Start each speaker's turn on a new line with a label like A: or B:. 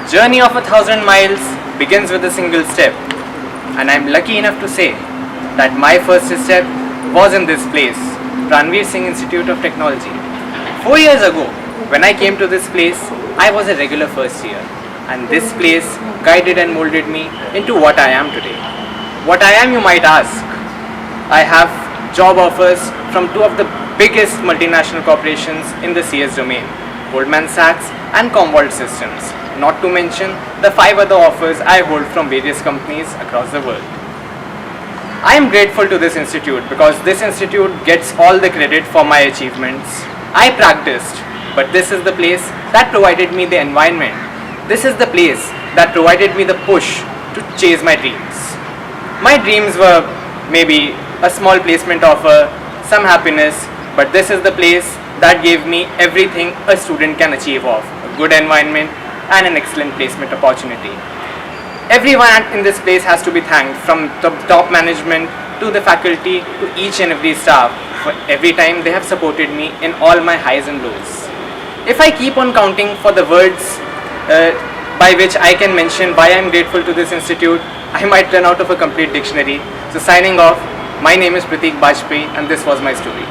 A: Journey of 1,000 miles begins with a single step, and I'm lucky enough to say that my first step was in this place, Ranveer Singh Institute of Technology. 4 years ago, when I came to this place, I was a regular first year, and this place guided and molded me into what I am today. What I am, you might ask. I have job offers from two of the biggest multinational corporations in the CS domain, Goldman Sachs and Commvault Systems, not to mention the 5 other offers I hold from various companies across the world. I am grateful to this institute because this institute gets all the credit for my achievements. I practiced, but this is the place that provided me the environment. This is the place that provided me the push to chase my dreams. My dreams were maybe a small placement offer, some happiness, but this is the place that gave me everything a student can achieve of, a good environment and an excellent placement opportunity. Everyone in this place has to be thanked, from the top management to the faculty to each and every staff, for every time they have supported me in all my highs and lows. If I keep on counting for the words by which I can mention why I am grateful to this institute, I might run out of a complete dictionary. So signing off, my name is Prateek Bajpai and this was my story.